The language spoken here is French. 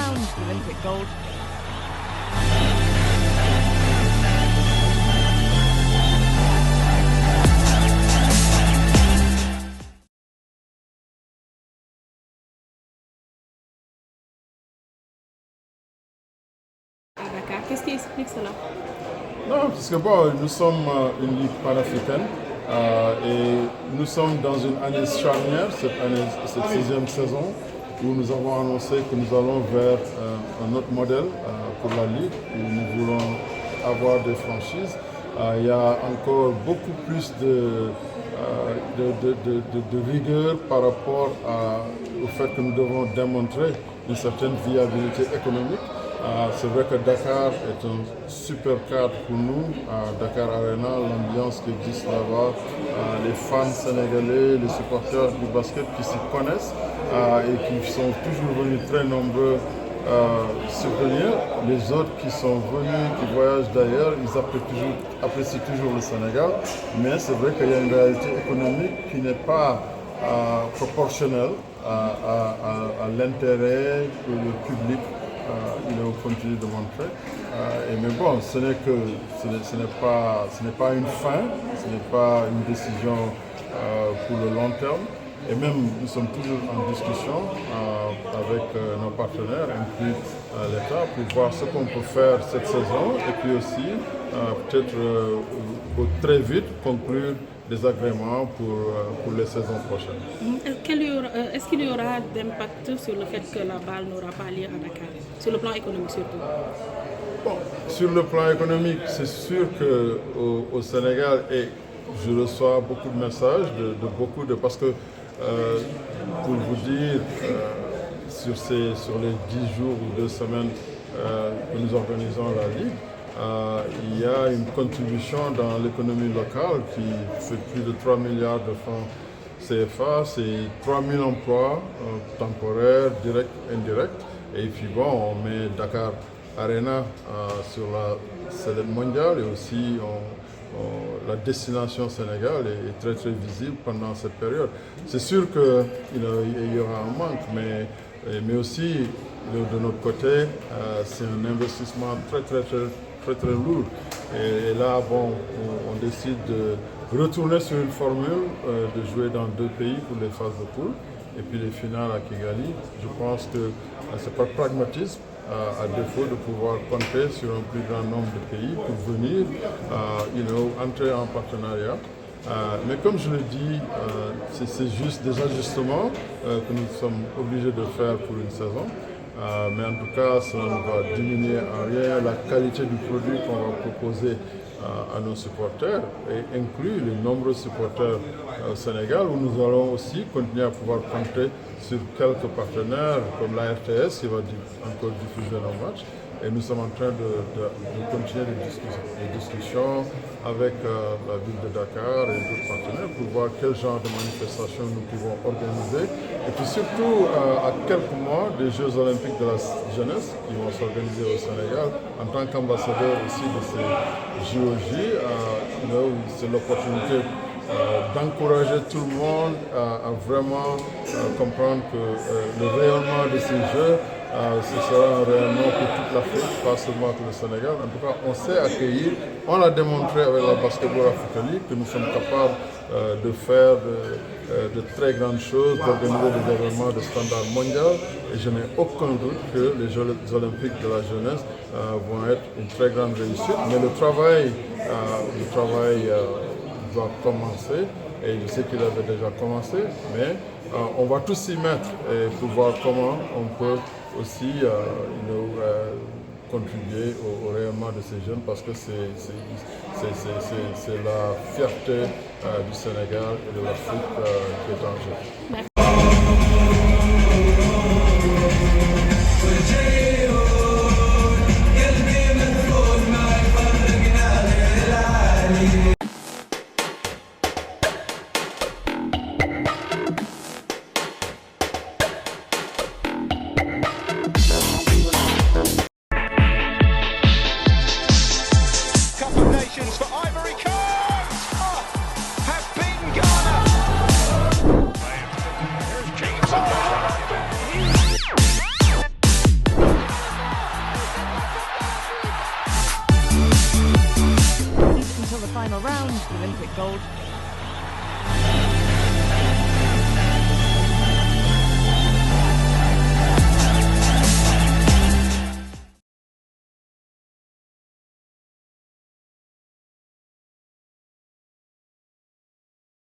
crowned Olympic gold. À Dakar, qu'est-ce qui explique cela? Non, parce que bon, nous sommes une ligue panafricaine et nous sommes dans une année charnière, cette sixième saison, où nous avons annoncé que nous allons vers un autre modèle pour la ligue, où nous voulons avoir des franchises. Il y a encore beaucoup plus de rigueur par rapport au fait que nous devons démontrer une certaine viabilité économique. C'est vrai que Dakar est un super cadre pour nous. Dakar Arena, l'ambiance qui existe là-bas, les fans sénégalais, les supporters du basket qui s'y connaissent et qui sont toujours venus très nombreux soutenir. Les autres qui sont venus, qui voyagent d'ailleurs, ils apprécient toujours le Sénégal. Mais c'est vrai qu'il y a une réalité économique qui n'est pas proportionnelle à l'intérêt que le public continue de montrer. Mais bon, ce n'est pas une fin, ce n'est pas une décision pour le long terme. Et même, nous sommes toujours en discussion avec nos partenaires, inclus l'État, pour voir ce qu'on peut faire cette saison et puis aussi peut-être très vite conclure des agréments pour les saisons prochaines. Est-ce qu'il y aura d'impact sur le fait que la balle n'aura pas lieu à Dakar, sur le plan économique surtout? Bon, sur le plan économique, c'est sûr qu'au Sénégal, et je reçois beaucoup de messages parce que pour vous dire, sur les 10 jours ou 2 semaines que nous organisons la Ligue, il y a une contribution dans l'économie locale qui fait plus de 3 milliards de francs CFA, c'est 3000 emplois temporaires, directs, indirects. Et puis bon, on met Dakar Arena sur la scène mondiale et aussi la destination Sénégal est très très visible pendant cette période. C'est sûr qu'il y aura un manque, mais aussi de notre côté, c'est un investissement très lourd. Et là, bon, on décide de retourner sur une formule, de jouer dans 2 pays pour les phases de poule et puis les finales à Kigali. Je pense que c'est par pragmatisme, à défaut de pouvoir compter sur un plus grand nombre de pays pour venir entrer en partenariat. Mais comme je le dis, c'est juste des ajustements que nous sommes obligés de faire pour une saison. Mais en tout cas, ça ne va diminuer en rien la qualité du produit qu'on va proposer à nos supporters, et inclus les nombreux supporters au Sénégal, où nous allons aussi continuer à pouvoir compter sur quelques partenaires comme la RTS qui va encore diffuser nos matchs. Et nous sommes en train de continuer les discussions avec la ville de Dakar et d'autres partenaires pour voir quel genre de manifestation nous pouvons organiser. Et puis surtout, à quelques mois des Jeux Olympiques de la jeunesse qui vont s'organiser au Sénégal, en tant qu'ambassadeur aussi de ces JOJ, c'est l'opportunité d'encourager tout le monde à vraiment comprendre que le rayonnement de ces Jeux, ce sera un rayonnement pour toute l'Afrique, pas seulement pour le Sénégal. En tout cas, on sait accueillir. On l'a démontré avec la Basketball Africa League que nous sommes capables de faire de très grandes choses, d'organiser des événements de standard mondial. Et je n'ai aucun doute que les Jeux Olympiques de la jeunesse vont être une très grande réussite. Mais le travail doit commencer. Et je sais qu'il avait déjà commencé, mais on va tous s'y mettre pour voir comment on peut aussi contribuer au rayonnement de ces jeunes, parce que c'est la fierté du Sénégal et de l'Afrique qui est en jeu. Olympic gold